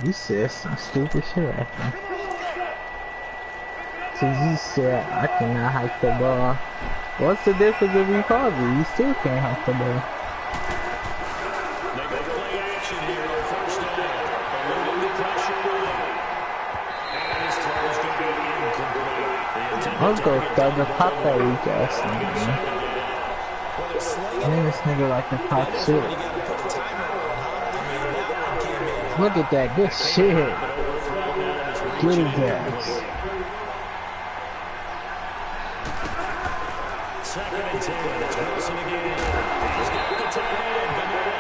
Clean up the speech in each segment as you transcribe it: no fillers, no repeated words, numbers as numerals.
You said some stupid shit after. So you said I cannot hike the ball. What's the difference if we call it? You still can't hike the ball. They go play action here on first down. Eluding the pressure away. And his throw is going to be incomplete. I'll go throw the pop that weak ass nigga. Man, this nigga like the pop shit. Look at that, good shit. Get his ass. Second and 10. It's Wilson again. He's got the tight end, Vanilla.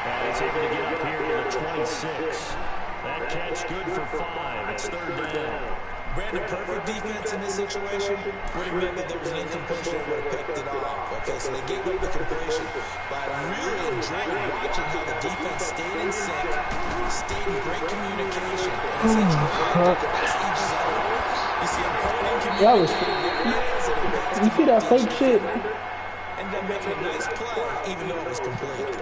And he's able to get up here to the 26. That catch good for 5. It's third down. Brandon, perfect defense in this situation would have meant that there was an incompletion that would have picked it off. Okay, so they gave up the completion. But I really enjoyed watching how the defense stayed in sync, stayed in great communication, and essentially you see him pointing communication. You see that fake shit? And then making a nice play, even though it was complete.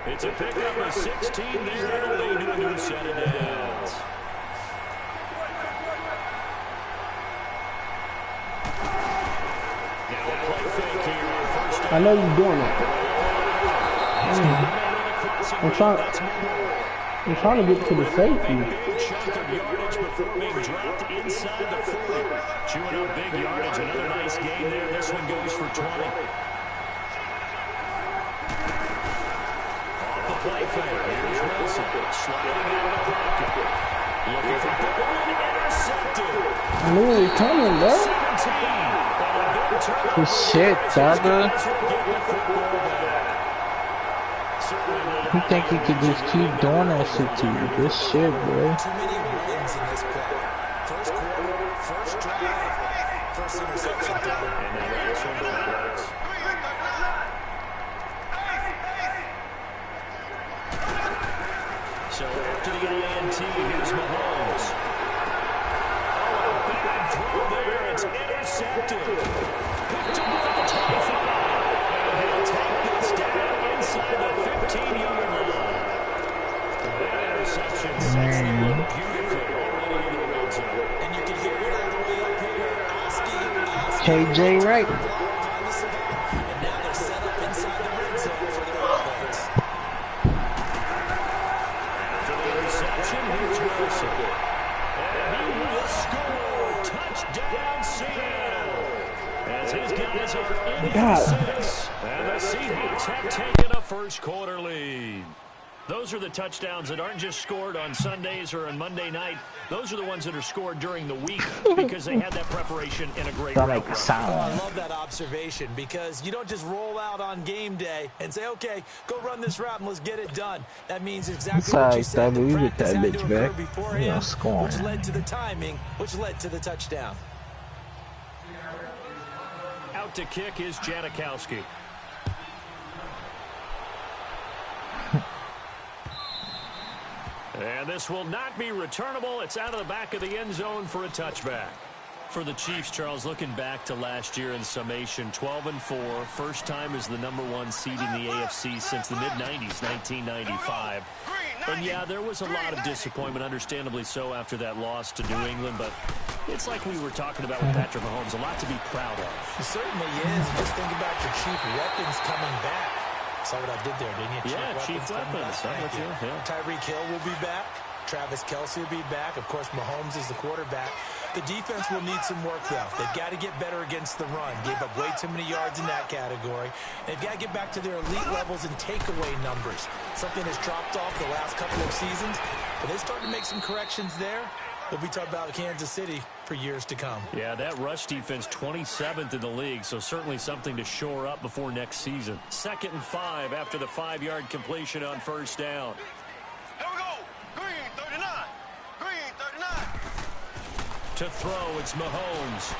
It's a pickup of 16 there and a lead to a new set of downs. I know you're doing it. I'm trying to get to the safety. Chewing up big yardage. Another nice gain there. This one goes for 20. Off the play fake. Here's Wilson. Sliding out of the pocket. Looking for Bowen. Intercepted. I knew he was coming, bro. 17. Good shit, Dagger. You think you could just keep doing that shit to you? Good shit, bro. Too many wins in this play. First quarter, first drive, first interception throw. And that last one works. So after the INT, here's Mahomes. Oh, a bad throw there. It's intercepted. Picked up at the 25. And he'll take this down inside the 15-yard line. That interception sets the up beautifully already in the red zone. And you can hear it all the way up here. Asking. KJ Wright. And now they're set up inside the red zone for their offense. After the reception, here's Wilson. And he will score. Touchdown, Seattle. As his guys are in for 6. And the Seahawks have taken a first quarter lead. Those are the touchdowns that aren't just scored on Sundays or on Monday night. Those are the ones that are scored during the week because they had that preparation in a great route. Oh, I love that observation because you don't just roll out on game day and say, okay, go run this route and let's get it done. That means exactly what you said. The practice had to occur beforehand, which led to the timing, which led to the touchdown. Out to kick is Janikowski. And this will not be returnable. It's out of the back of the end zone for a touchback. For the Chiefs, Charles, looking back to last year in summation, 12-4. First time as the #1 seed in the AFC since the mid-90s, 1995. And, yeah, there was a lot of disappointment, understandably so, after that loss to New England. But it's like we were talking about with Patrick Mahomes, a lot to be proud of. It certainly is. Just think about your chief weapons coming back. Saw what I did there, didn't you? Chief weapons. Yeah. Tyreek Hill will be back. Travis Kelce will be back. Of course, Mahomes is the quarterback. The defense will need some work, though. They've got to get better against the run. Gave up way too many yards in that category. They've got to get back to their elite levels in takeaway numbers. Something has dropped off the last couple of seasons. But they started to make some corrections there. We'll be talking about Kansas City for years to come. Yeah, that rush defense 27th in the league, so certainly something to shore up before next season. 2nd and 5 after the 5-yard completion on first down. Here we go. Green 39. Green 39. To throw, it's Mahomes.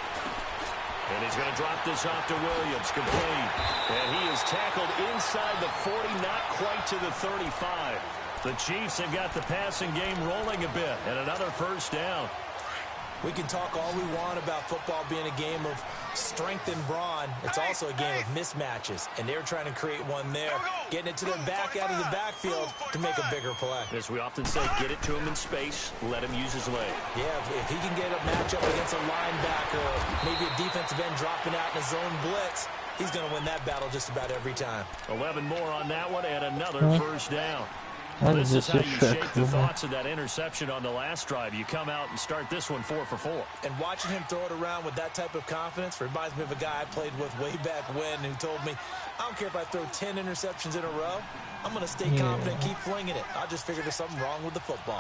And he's going to drop this off to Williams, complete. And he is tackled inside the 40, not quite to the 35. The Chiefs have got the passing game rolling a bit, and another first down. We can talk all we want about football being a game of strength and brawn. It's also a game of mismatches, and they're trying to create one there, getting it to their back out of the backfield to make a bigger play. As we often say, get it to him in space, let him use his leg. Yeah, if he can get a matchup against a linebacker, or maybe a defensive end dropping out in a zone blitz, he's going to win that battle just about every time. 11 more on that one and another first down. That This is how you shape the disrespectful. thoughts of that interception on the last drive. You come out and start this one 4 for 4. And watching him throw it around with that type of confidence reminds me of a guy I played with way back when who told me, I don't care if I throw 10 interceptions in a row. I'm going to stay confident, keep flinging it. I just figured there's something wrong with the football.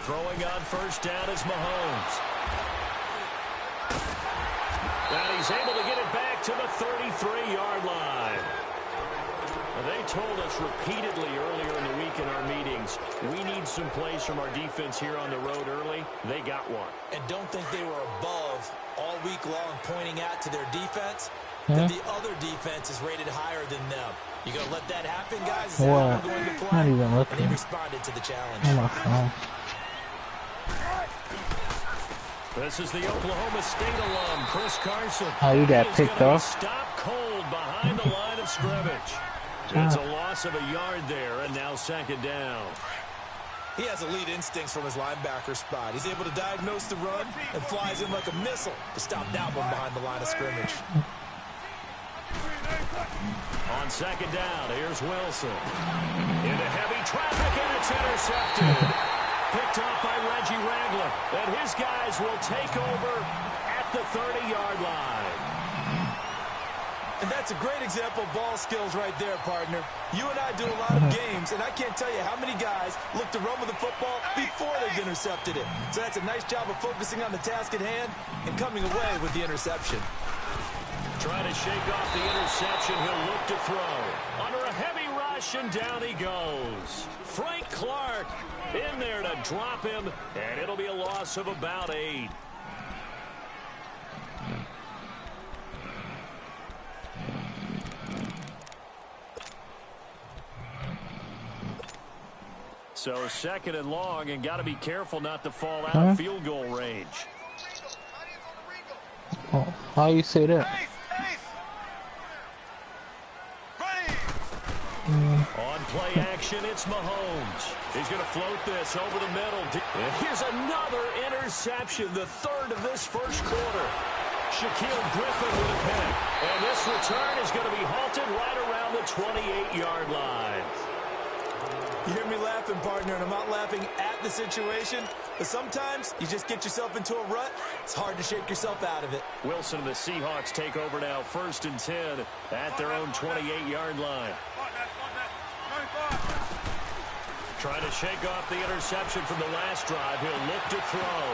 Throwing on first down is Mahomes. And he's able to get it back to the 33-yard line. They told us repeatedly earlier in the week in our meetings, we need some plays from our defense here on the road early. They got one. And don't think they were above all week long pointing out to their defense that the other defense is rated higher than them. You going to let that happen, guys? Is that how we're going to play? Not even And looking. they responded to the challenge. Oh my phone. This is the Oklahoma State alum, Chris Carson. Oh, you got He is picked gonna be off. stopped cold behind the line of scrimmage. It's a loss of a yard there, and now second down. He has elite instincts from his linebacker spot. He's able to diagnose the run and flies in like a missile to stop that one behind the line of scrimmage. On second down, here's Wilson. Into heavy traffic, and it's intercepted. Picked off by Reggie Ragland. And his guys will take over at the 30-yard line. And that's a great example of ball skills right there, partner. You and I do a lot of games, and I can't tell you how many guys look to run with the football before they've intercepted it. So that's a nice job of focusing on the task at hand and coming away with the interception. Trying to shake off the interception. He'll look to throw. Under a heavy rush, and down he goes. Frank Clark in there to drop him, and it'll be a loss of about 8. So second and long, and got to be careful not to fall out of field goal range. Oh, how you say that? On play action, it's Mahomes. He's going to float this over the middle. And here's another interception, the third of this first quarter. Shaquille Griffin with a pick. And this return is going to be halted right around the 28-yard line. You hear me laughing, partner, and I'm not laughing at the situation, but sometimes you just get yourself into a rut. It's hard to shake yourself out of it. Wilson and the Seahawks take over now, 1st and 10 at their own 28-yard line. Trying to shake off the interception from the last drive. He'll look to throw.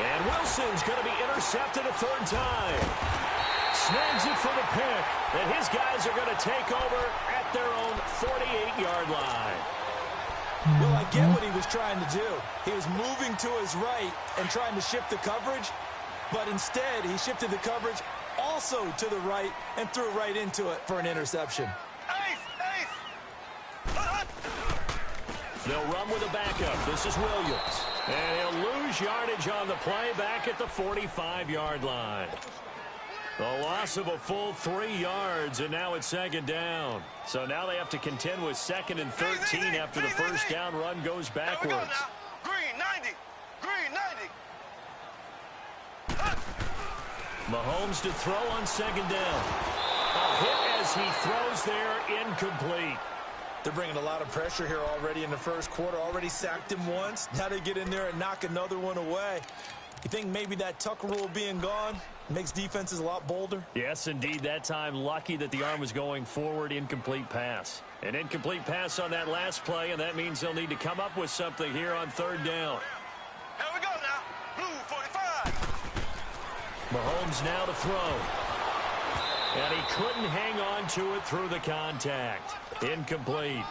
And Wilson's going to be intercepted a third time. Snags it for the pick. And his guys are going to take over at their own 48-yard line. Well, I get what he was trying to do. He was moving to his right and trying to shift the coverage, but instead he shifted the coverage also to the right and threw right into it for an interception. They'll run with a backup. This is Williams. And he'll lose yardage on the play back at the 45-yard line. The loss of a full 3 yards, and now it's second down. So now they have to contend with 2nd and 13 after the first down run goes backwards. Green 90. Green 90. Mahomes to throw on second down. A hit as he throws there, incomplete. They're bringing a lot of pressure here already in the first quarter. Already sacked him once. Now they get in there and knock another one away. You think maybe that Tucker rule being gone makes defenses a lot bolder? Yes, indeed. That time, lucky that the arm was going forward. Incomplete pass. An incomplete pass on that last play, and that means they'll need to come up with something here on third down. Here we go now. Blue 45. Mahomes now to throw. And he couldn't hang on to it through the contact. Incomplete.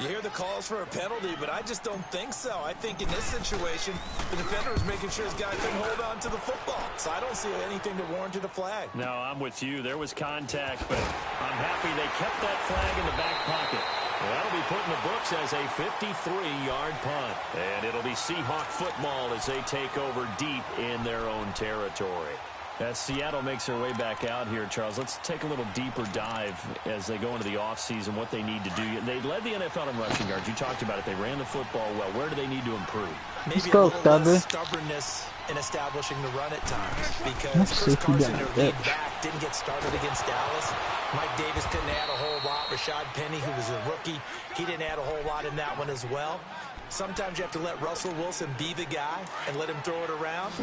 You hear the calls for a penalty, but I just don't think so. I think in this situation, the defender is making sure his guy couldn't hold on to the football. So I don't see anything that warranted a flag. No, I'm with you. There was contact, but I'm happy they kept that flag in the back pocket. That'll be put in the books as a 53-yard punt. And it'll be Seahawk football as they take over deep in their own territory. As Seattle makes their way back out here, Charles, let's take a little deeper dive as they go into the offseason, what they need to do. They led the NFL in rushing yards. You talked about it. They ran the football well. Where do they need to improve? Maybe a little less stubbornness in establishing the run at times. Because Chris Carson, their lead back, didn't get started against Dallas. Mike Davis couldn't add a whole lot. Rashad Penny, who was a rookie, he didn't add a whole lot in that one as well. Sometimes you have to let Russell Wilson be the guy and let him throw it around.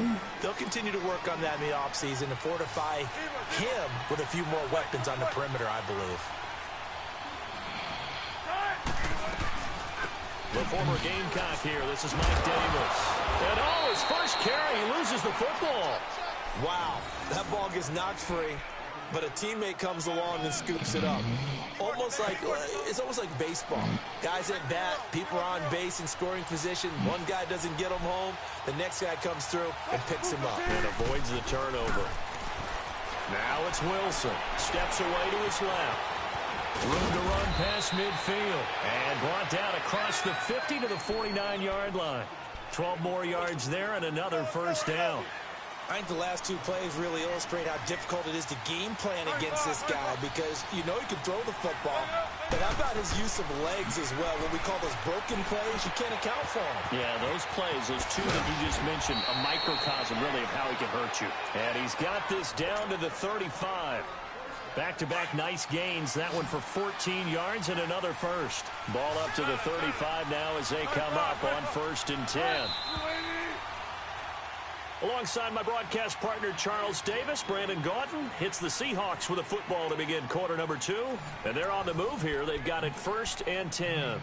They'll continue to work on that in the offseason and fortify him with a few more weapons on the perimeter, I believe. The former Gamecock here. This is Mike Davis. And his first carry, he loses the football. Wow, that ball gets knocked free, but a teammate comes along and scoops it up. It's almost like baseball. Guys at bat, people are on base in scoring position. One guy doesn't get him home. The next guy comes through and picks him up. And avoids the turnover. Now it's Wilson. Steps away to his left. Room to run past midfield. And brought down across the 50 to the 49-yard line. 12 more yards there and another first down. I think the last two plays really illustrate how difficult it is to game plan against this guy because you know he can throw the football, but how about his use of legs as well? What we call those broken plays, you can't account for them. Yeah, those plays, those two that you just mentioned, a microcosm really of how he can hurt you. And he's got this down to the 35. Back-to-back nice gains. That one for 14 yards and another first. Ball up to the 35 now as they come up on 1st and 10. Alongside my broadcast partner, Charles Davis, Brandon Gaudin hits the Seahawks with a football to begin quarter number 2. And they're on the move here. They've got it 1st and 10.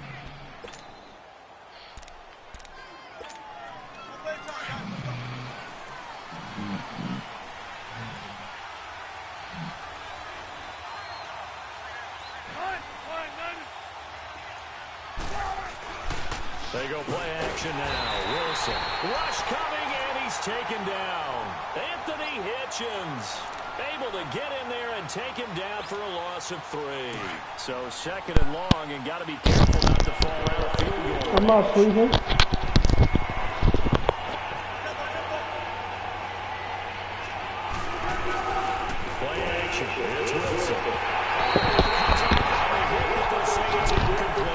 They go play action now. Wilson. Rush coming, and he's taken down. Anthony Hitchens able to get in there and take him down for a loss of 3. So 2nd and long, and got to be careful not to fall out of field goal. I'm not sleeping. Play action. It's Wilson.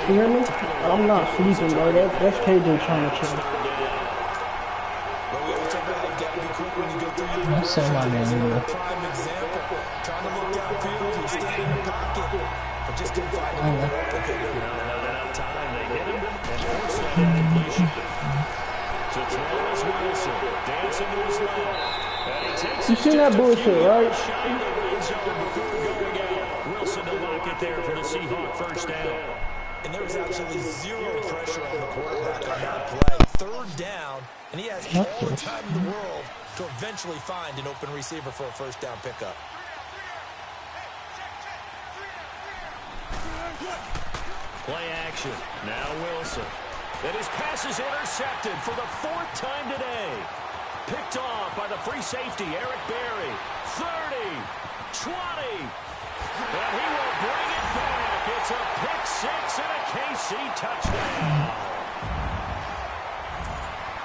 You hear me? I'm not sleeping, bro. That's KJ trying to chill. I say my name. Prime example. Trying to look downfield. He's standing in the pocket. But just couldn't find him. Not enough time. They hit him and force that incompletion. To throw is Wilson. Dancing to his left. You seen that bullshit, right? Wilson to lock it there for the Seahawk first down. And there was absolutely zero pressure on the quarterback on that play. 3rd down, and he has all the time in the world to eventually find an open receiver for a first down pickup. Play action. Now Wilson. And his pass is intercepted for the 4th time today. Picked off by the free safety, Eric Berry. 30, 20. And he will bring it back. It's a pick 6 and a KC touchdown.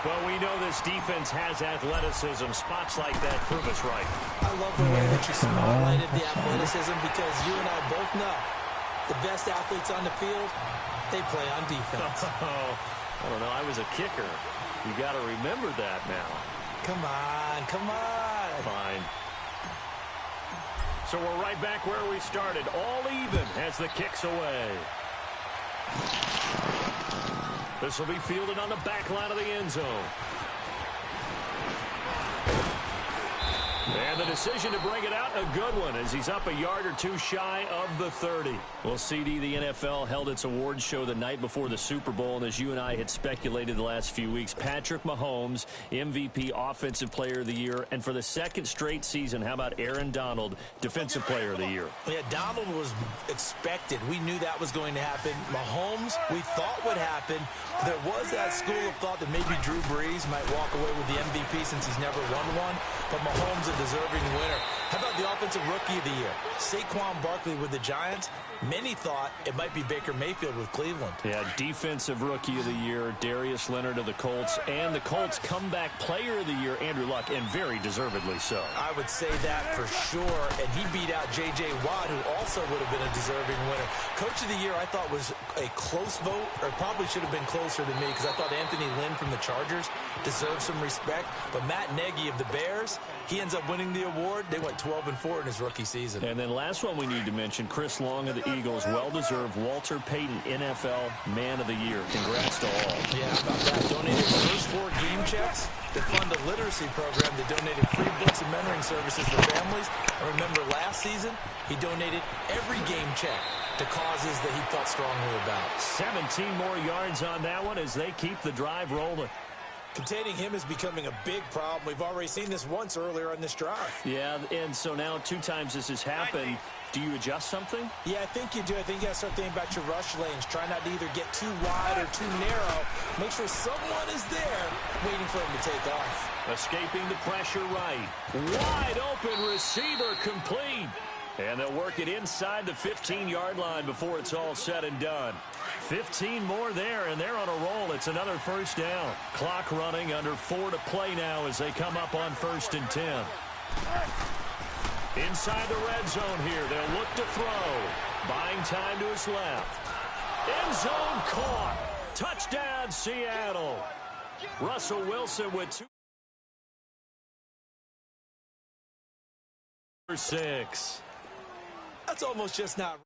Well, we know this defense has athleticism. Spots like that prove us right. I love the way that you spotlighted the athleticism because you and I both know the best athletes on the field, they play on defense. I don't know. I was a kicker. You got to remember that now. Come on, come on. Fine. So we're right back where we started. All even as the kick's away. This will be fielded on the back line of the end zone. And the decision to bring it out, a good one, as he's up a yard or two shy of the 30. Well, CD, the NFL held its awards show the night before the Super Bowl, and as you and I had speculated the last few weeks, Patrick Mahomes, MVP, Offensive Player of the Year, and for the 2nd straight season, how about Aaron Donald, Defensive Player of the Year? Yeah, Donald was expected. We knew that was going to happen. Mahomes, we thought would happen. There was that school of thought that maybe Drew Brees might walk away with the MVP since he's never won one, but Mahomes a deserving winner. How about the Offensive Rookie of the Year? Saquon Barkley with the Giants. Many thought it might be Baker Mayfield with Cleveland. Yeah, Defensive Rookie of the Year, Darius Leonard of the Colts, and the Colts Comeback Player of the Year, Andrew Luck, and very deservedly so. I would say that for sure, and he beat out J.J. Watt, who also would have been a deserving winner. Coach of the Year, I thought, was a close vote, or probably should have been closer than me, because I thought Anthony Lynn from the Chargers deserved some respect, but Matt Nagy of the Bears, he ends up winning the award. They went 12-4 in his rookie season. And then last one we need to mention, Chris Long of the Eagles, well-deserved Walter Payton NFL Man of the Year. Congrats to all. Yeah, how about that? Donated first 4 game checks to fund a literacy program that donated free books and mentoring services for families. And remember, last season, he donated every game check to causes that he felt strongly about. 17 more yards on that one as they keep the drive rolling. Containing him is becoming a big problem. We've already seen this once earlier on this drive. Yeah, and so now 2 times this has happened. Do you adjust something? Yeah, I think you do. I think you got to start thinking about your rush lanes. Try not to either get too wide or too narrow. Make sure someone is there waiting for him to take off. Escaping the pressure right. Wide open receiver complete. And they'll work it inside the 15-yard line before it's all said and done. 15 more there, and they're on a roll. It's another first down. Clock running, under 4 to play now as they come up on 1st and 10. Inside the red zone here, they'll look to throw. Buying time to his left. End zone caught. Touchdown, Seattle. Russell Wilson with 2-6. That's almost just not.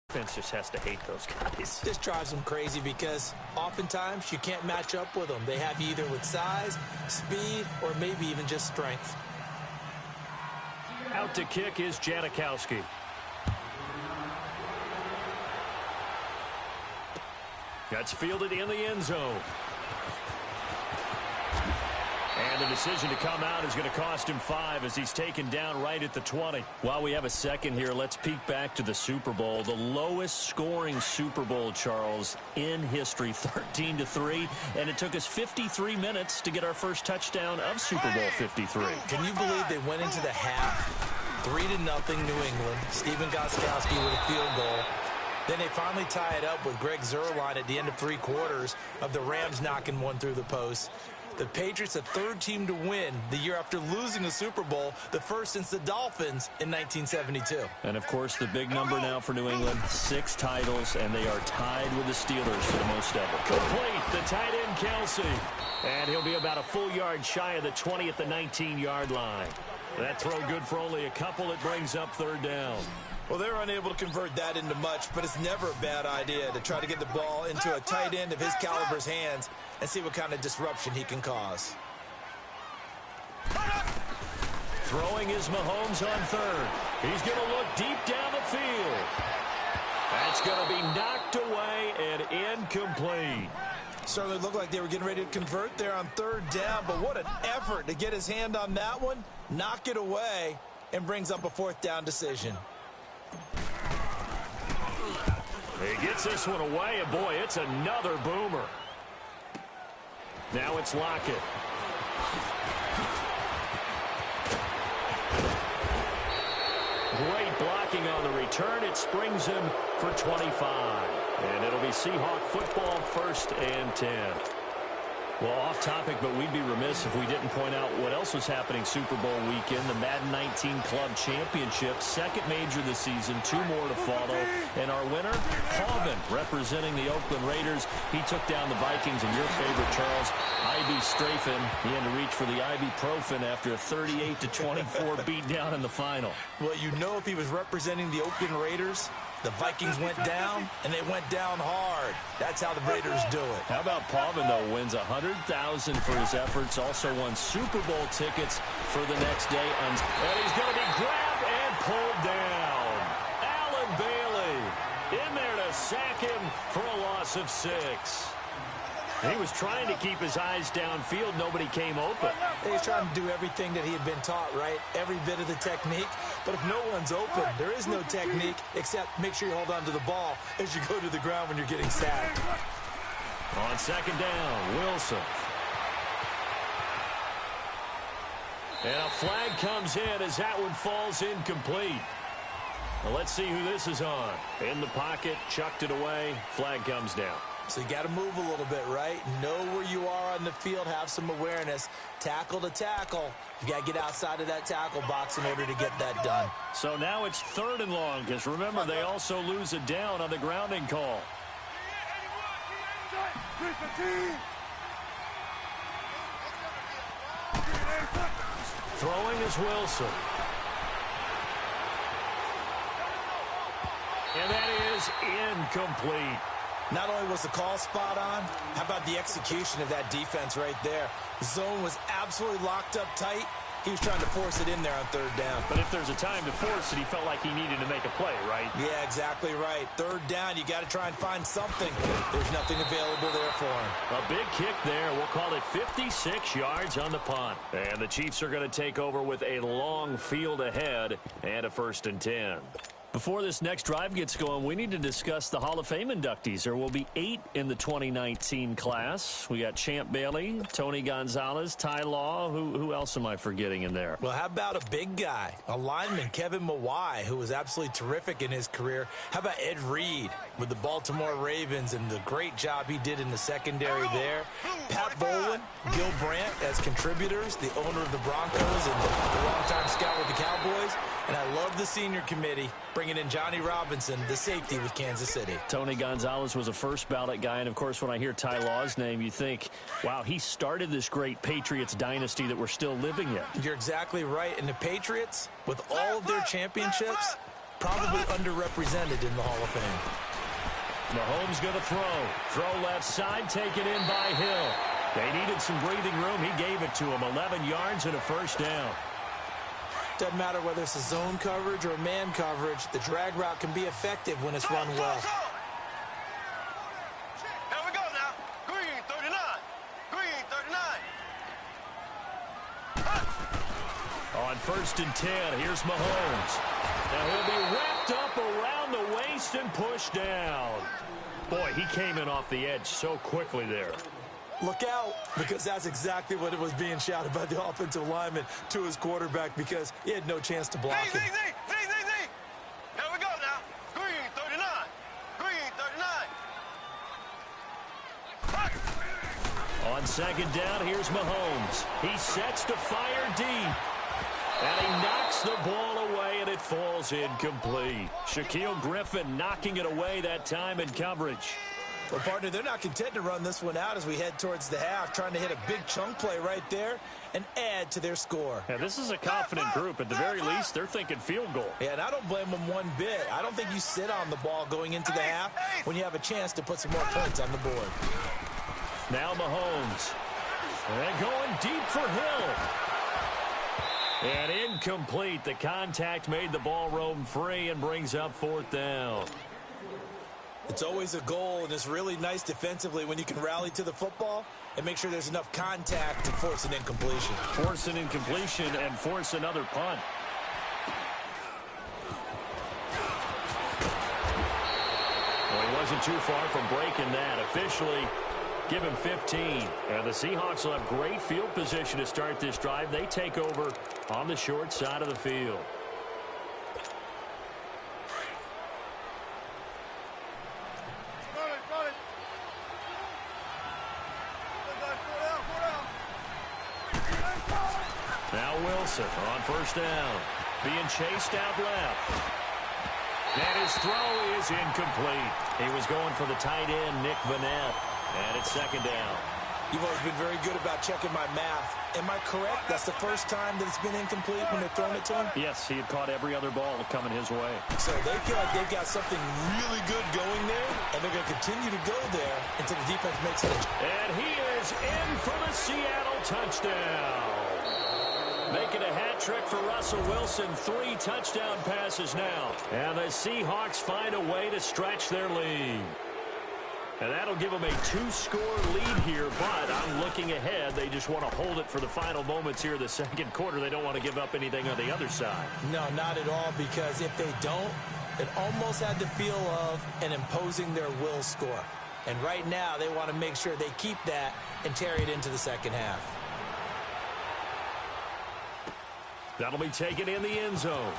Defense just has to hate those guys. This drives them crazy because oftentimes you can't match up with them. They have you either with size, speed, or maybe even just strength. Out to kick is Janikowski. That's fielded in the end zone. And the decision to come out is going to cost him 5 as he's taken down right at the 20. While we have a second here, let's peek back to the Super Bowl. The lowest scoring Super Bowl, Charles, in history, 13-3. And it took us 53 minutes to get our first touchdown of Super Bowl 53. Can you believe they went into the half 3-0 New England? Steven Gostkowski with a field goal. Then they finally tie it up with Greg Zuerlein at the end of 3 quarters of the Rams knocking one through the post. The Patriots, a 3rd team to win the year after losing a Super Bowl, the first since the Dolphins in 1972. And, of course, the big number now for New England, 6 titles, and they are tied with the Steelers for the most ever. Complete, the tight end, Kelsey. And he'll be about a full yard shy of the 20 at the 19-yard line. That throw good for only a couple. It brings up 3rd down. Well, they're unable to convert that into much, but it's never a bad idea to try to get the ball into a tight end of his caliber's hands and see what kind of disruption he can cause. Throwing is Mahomes on 3rd. He's going to look deep down the field. That's going to be knocked away and incomplete. Certainly looked like they were getting ready to convert there on 3rd down, but what an effort to get his hand on that one, knock it away, and brings up a 4th down decision. He gets this one away, and boy, it's another boomer. Now it's Lockett. Great blocking on the return. It springs him for 25. And it'll be Seahawk football, 1st and 10. Well, off topic, but we'd be remiss if we didn't point out what else was happening Super Bowl weekend. The Madden 19 Club Championship, 2nd major this season, 2 more to follow. And our winner, Pauvin, representing the Oakland Raiders. He took down the Vikings, and your favorite, Charles, Ivy Strafen. He had to reach for the ibuprofen after a 38-24 beatdown in the final. Well, you know, if he was representing the Oakland Raiders, the Vikings went down, and they went down hard. That's how the Raiders do it. How about Pauvin, though, wins $100,000 for his efforts, also won Super Bowl tickets for the next day. And he's going to be grabbed and pulled down. Alan Bailey in there to sack him for a loss of 6. He was trying to keep his eyes downfield. Nobody came open. He was trying to do everything that he had been taught, right? Every bit of the technique. But if no one's open, there is no technique except make sure you hold on to the ball as you go to the ground when you're getting sacked. On 2nd down, Wilson. And a flag comes in as that one falls incomplete. Well, let's see who this is on. In the pocket, chucked it away, flag comes down. So you got to move a little bit, right? Know where you are on the field, have some awareness. Tackle to tackle. You got to get outside of that tackle box in order to get that done. So now it's 3rd and long, because remember, they also lose a down on the grounding call. Throwing is Wilson. And that is incomplete. Not only was the call spot on, how about the execution of that defense right there? The zone was absolutely locked up tight. He was trying to force it in there on 3rd down. But if there's a time to force it, he felt like he needed to make a play, right? Yeah, exactly right. 3rd down, you got to try and find something. There's nothing available there for him. A big kick there. We'll call it 56 yards on the punt. And the Chiefs are going to take over with a long field ahead and a 1st and 10. Before this next drive gets going, we need to discuss the Hall of Fame inductees. There will be 8 in the 2019 class. We got Champ Bailey, Tony Gonzalez, Ty Law. Who else am I forgetting in there? Well, how about a big guy, a lineman, Kevin Mawai, who was absolutely terrific in his career. How about Ed Reed with the Baltimore Ravens and the great job he did in the secondary there. Pat Bowlen, Gil Brandt as contributors, the owner of the Broncos and the longtime scout with the Cowboys. And I love the senior committee bringing in Johnny Robinson, the safety with Kansas City. Tony Gonzalez was a first ballot guy. And, of course, when I hear Ty Law's name, you think, wow, he started this great Patriots dynasty that we're still living in. You're exactly right. And the Patriots, with all of their championships, probably underrepresented in the Hall of Fame. Mahomes going to throw. Throw left side, taken in by Hill. They needed some breathing room. He gave it to him. 11 yards and a 1st down. Doesn't matter whether it's a zone coverage or a man coverage. The drag route can be effective when it's run well. Here we go now. Green 39. Green 39. On 1st and 10, here's Mahomes. Now he'll be wrapped up around the waist and pushed down. Boy, he came in off the edge so quickly there. Look out, because that's exactly what it was being shouted by the offensive lineman to his quarterback, because he had no chance to block him. Here we go now. Green 39. Green 39. On 2nd down, here's Mahomes. He sets to fire deep. And he knocks the ball away, and it falls incomplete. Shaquille Griffin knocking it away that time in coverage. Well, partner, they're not content to run this one out as we head towards the half, trying to hit a big chunk play right there and add to their score. Yeah, this is a confident group. At the very least, they're thinking field goal. Yeah, and I don't blame them one bit. I don't think you sit on the ball going into the half when you have a chance to put some more points on the board. Now Mahomes. And going deep for Hill. And incomplete. The contact made the ball roam free and brings up 4th down. It's always a goal, and it's really nice defensively when you can rally to the football and make sure there's enough contact to force an incompletion. Force an incompletion and force another punt. Well, he wasn't too far from breaking that. Officially, give him 15. And the Seahawks will have great field position to start this drive. They take over on the short side of the field. Now Wilson on 1st down. Being chased out left. And his throw is incomplete. He was going for the tight end, Nick Vanette. And it's 2nd down. You've always been very good about checking my math. Am I correct? That's the first time that it's been incomplete when they've thrown it to him? Yes, he had caught every other ball coming his way. So they feel like they've got something really good going there, and they're going to continue to go there until the defense makes it. And he is in for the Seattle touchdown. Making a hat trick for Russell Wilson. 3 touchdown passes now. And the Seahawks find a way to stretch their lead. And that'll give them a 2-score lead here, but I'm looking ahead. They just want to hold it for the final moments here of the 2nd quarter. They don't want to give up anything on the other side. No, not at all, because if they don't, it almost had the feel of an imposing their will score. And right now, they want to make sure they keep that and carry it into the 2nd half. That'll be taken in the end zone.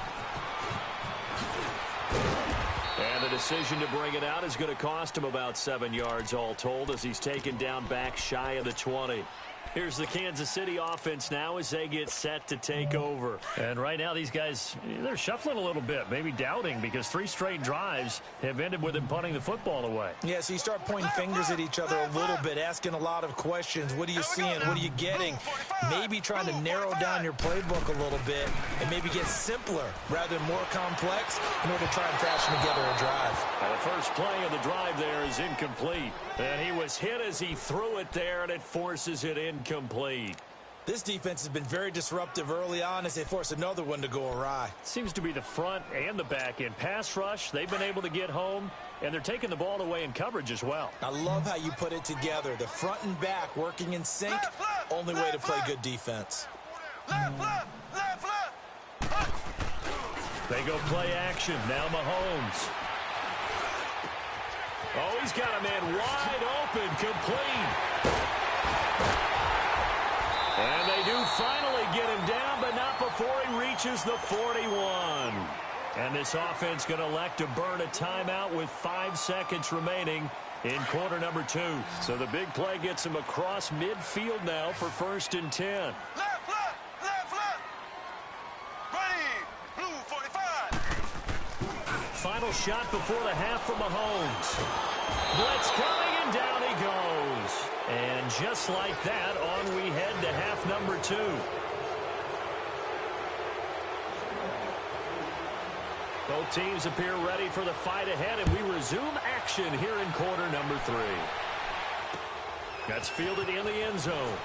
And the decision to bring it out is going to cost him about 7 yards all told as he's taken down back shy of the 20. Here's the Kansas City offense now as they get set to take over. And right now these guys, they're shuffling a little bit, maybe doubting, because 3 straight drives have ended with them punting the football away. Yeah, so you start pointing fingers at each other a little bit, asking a lot of questions. What are you seeing? What are you getting? Maybe trying to narrow down your playbook a little bit and maybe get simpler rather than more complex in order to try and fashion together a drive. And the first play of the drive there is incomplete. And he was hit as he threw it there, and it forces it incomplete. This defense has been very disruptive early on as they force another one to go awry. Seems to be the front and the back end. Pass rush, they've been able to get home, and they're taking the ball away in coverage as well. I love how you put it together. The front and back working in sync, only way to play good defense. They go play action. Now Mahomes. Oh, he's got a man wide open, complete. And they do finally get him down, but not before he reaches the 41. And this offense going to elect to burn a timeout with 5 seconds remaining in quarter number 2. So the big play gets him across midfield now for 1st and 10. Left. Ready. Blue 45. Final shot before the half from Mahomes. Blitz coming, and down he goes. And just like that, on we head to half number 2. Both teams appear ready for the fight ahead, and we resume action here in quarter number 3. That's fielded in the end zone.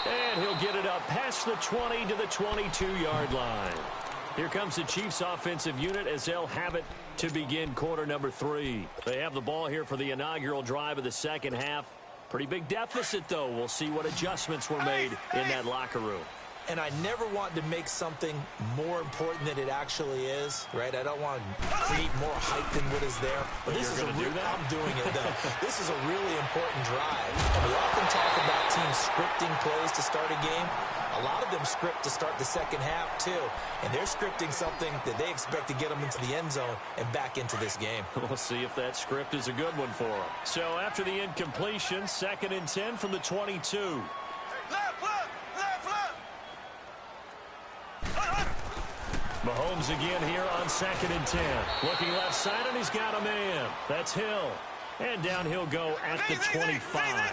And he'll get it up past the 20 to the 22-yard line. Here comes the Chiefs offensive unit as they'll have it to begin quarter number 3. They have the ball here for the inaugural drive of the second half. Pretty big deficit, though. We'll see what adjustments were made in that locker room. And I never want to make something more important than it actually is, right? I don't want to create more hype than what is there. But this is I'm doing it, though. This is a really important drive. And we often talk about teams scripting plays to start a game. A lot of them script to start the second half, too. And they're scripting something that they expect to get them into the end zone and back into this game. We'll see if that script is a good one for them. So after the incompletion, 2nd and 10 from the 22. Mahomes again here on 2nd and 10. Looking left side, and he's got a man. That's Hill. And down he'll go at the 25.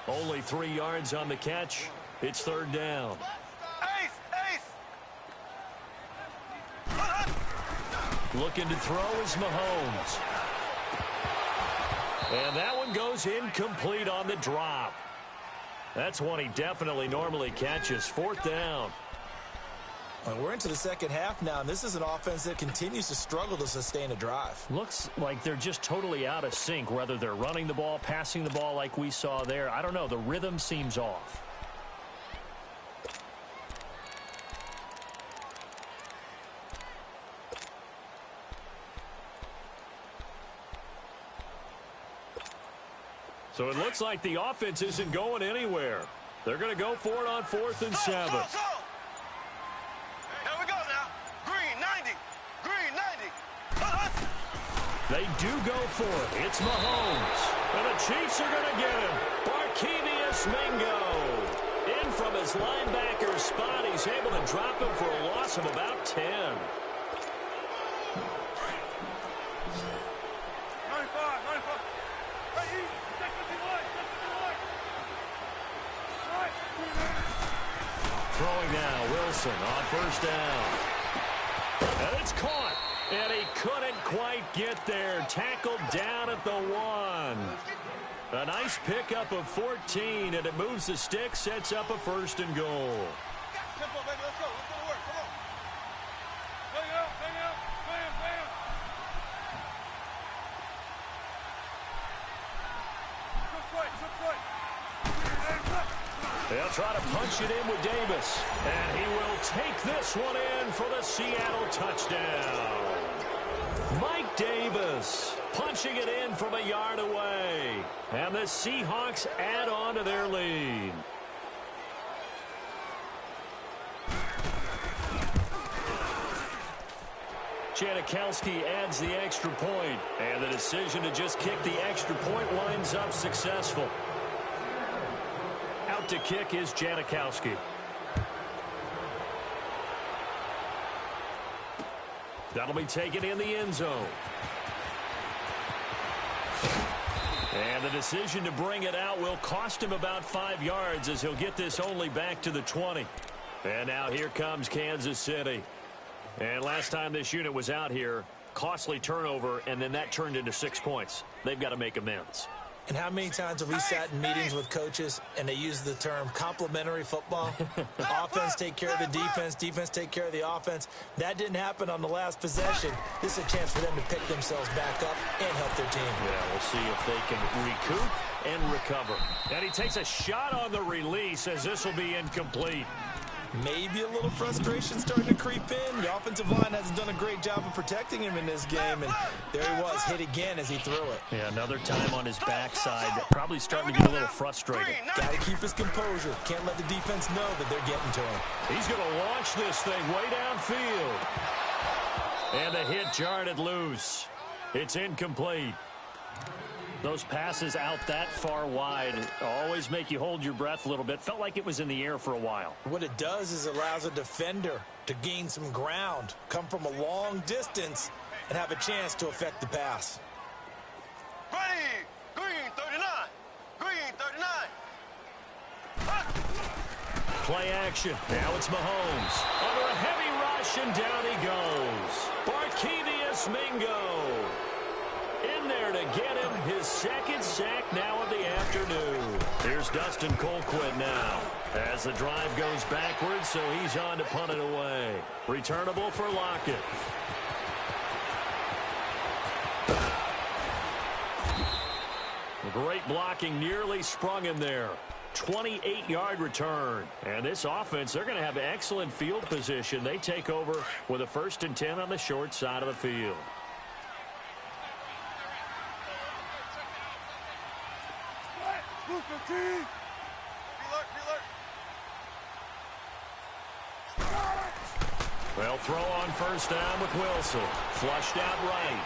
Only 3 yards on the catch. It's 3rd down. Looking to throw is Mahomes. And that one goes incomplete on the drop. That's one he definitely normally catches. 4th down. Well, we're into the second half now, and this is an offense that continues to struggle to sustain a drive. Looks like they're just totally out of sync, whether they're running the ball, passing the ball like we saw there. I don't know. The rhythm seems off. So it looks like the offense isn't going anywhere. They're going to go for it on 4th and 7. Here we go now. Green 90. Green 90. They do go for it. It's Mahomes. And the Chiefs are going to get him. Barkevius Mingo. In from his linebacker spot. He's able to drop him for a loss of about 10. 95. Hey, take the delay. Throwing now, Wilson on 1st down. And it's caught. And he couldn't quite get there. Tackled down at the 1. A nice pickup of 14, and it moves the stick, sets up a 1st and goal. Tempo, baby. Let's go. Let's go to work. Come on. Hang out. Bam. They'll try to punch it in with Davis. And he will take this one in for the Seattle touchdown. Mike Davis punching it in from a yard away. And the Seahawks add on to their lead. Janikowski adds the extra point, and the decision to just kick the extra point winds up successful. Out to kick is Janikowski. That'll be taken in the end zone. And the decision to bring it out will cost him about 5 yards as he'll get this only back to the 20. And now here comes Kansas City. And last time this unit was out here, costly turnover, and then that turned into 6 points. They've got to make amends. And how many times have we sat in meetings with coaches and they use the term complementary football? Offense take care of the defense, defense take care of the offense. That didn't happen on the last possession. This is a chance for them to pick themselves back up and help their team. Yeah, we'll see if they can recoup and recover. And he takes a shot on the release as this will be incomplete. Maybe a little frustration starting to creep in. The offensive line hasn't done a great job of protecting him in this game, and there he was, hit again as he threw it. Yeah, another time on his backside, probably starting to get a little frustrated. Got to keep his composure. Can't let the defense know that they're getting to him. He's going to launch this thing way downfield. And the hit jarred it loose. It's incomplete. Those passes out that far wide always make you hold your breath a little bit. Felt like it was in the air for a while. What it does is allows a defender to gain some ground, come from a long distance, and have a chance to affect the pass. Ready, green 39, green 39. Play action. Now it's Mahomes. Under a heavy rush, and down he goes. Barkevius Mingo. In there to get him his second sack now of the afternoon. Here's Dustin Colquitt now as the drive goes backwards, so he's on to punt it away. Returnable for Lockett. Great blocking, nearly sprung him there. 28-yard return. And this offense, they're going to have excellent field position. They take over with a 1st and 10 on the short side of the field. They'll throw on 1st down with Wilson. Flushed out right.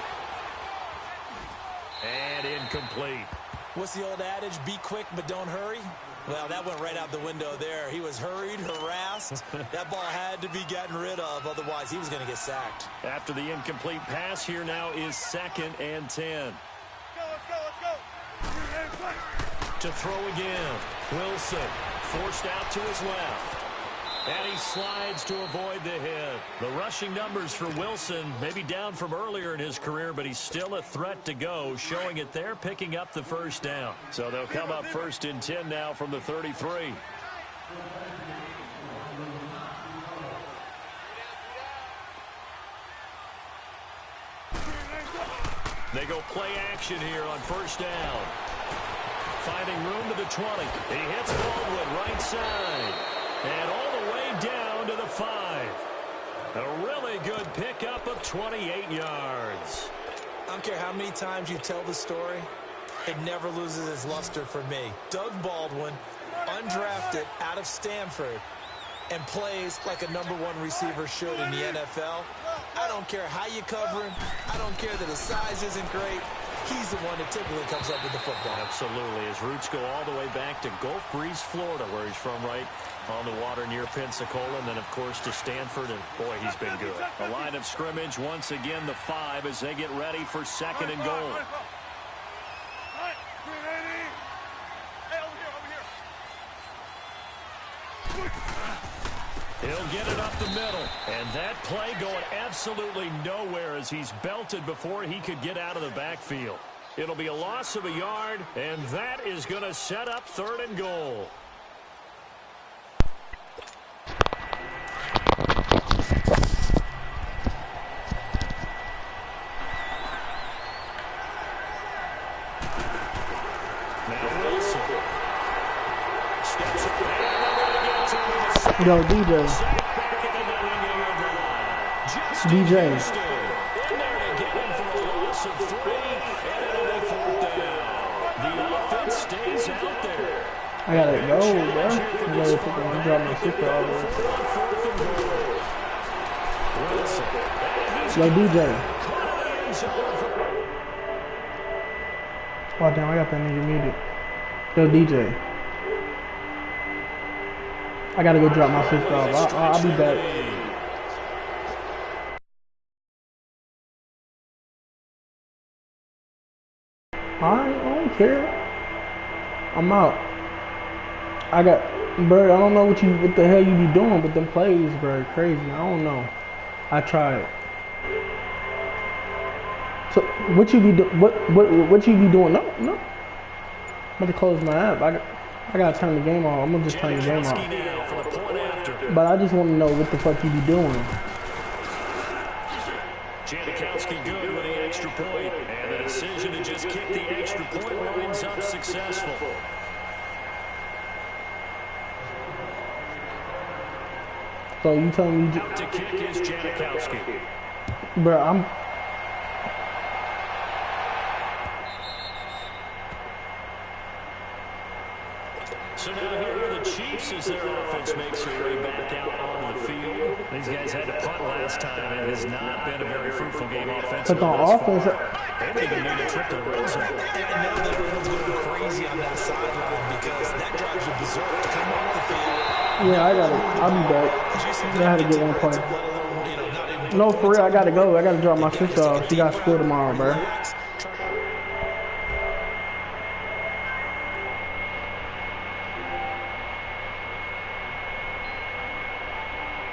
And incomplete. What's the old adage? Be quick, but don't hurry. Well, that went right out the window there. He was hurried, harassed. That ball had to be gotten rid of. Otherwise, he was going to get sacked. After the incomplete pass, here now is 2nd and 10. Let's go. To throw again. Wilson forced out to his left. And he slides to avoid the hit. The rushing numbers for Wilson maybe down from earlier in his career, but he's still a threat to go, showing it there, picking up the 1st down. So they'll come up 1st and 10 now from the 33. They go play action here on 1st down. Finding room to the 20. He hits Baldwin right side. And all the way down to the 5. A really good pickup of 28 yards. I don't care how many times you tell the story, it never loses its luster for me. Doug Baldwin, undrafted out of Stanford, and plays like a #1 receiver should in the NFL. I don't care how you cover him. I don't care that his size isn't great. He's the one that typically comes up with the football. Absolutely. His roots go all the way back to Gulf Breeze, Florida, where he's from, right on the water near Pensacola, and then, of course, to Stanford, and, boy, he's been good. A line of scrimmage, once again, the 5 as they get ready for 2nd and goal. He'll get it up the middle, and that play going absolutely nowhere as he's belted before he could get out of the backfield. It'll be a loss of a yard, and that is going to set up 3rd and goal. Now Wilson steps away. Yo, DJ. DJ. I gotta go, bro. I gotta drop my super over. Wilson. And he's Yo, DJ. caught in the end zone for Oh, damn, I got that nigga muted. Yo, DJ. I gotta go drop my sister off. I'll be back. I don't care. I'm out. Bro, I don't know what the hell you be doing, but them plays, bro, crazy. I don't know. I tried. So what you be what you be doing? No. I'm about to close my app. I gotta turn the game off. I'm gonna just turn the game off. now for the point after. But I just want to know what the fuck you be doing. Janikowski good with the extra point, and the decision to just kick the extra point lines up successful. So you telling me, Out to kick is Janikowski. bro? So now here are the Chiefs as their offense makes their way back out onto the field. These guys had to punt last time. It has not been a very fruitful game offensively. But on offense, They even made a trip to the red zone. And I know that everyone's going crazy on that sideline because that drives you berserk to come off the field. yeah, I'll be back. I had to get one play. Let alone, not even No, for real, I gotta go. I gotta drop my sister off. She got school tomorrow, bro.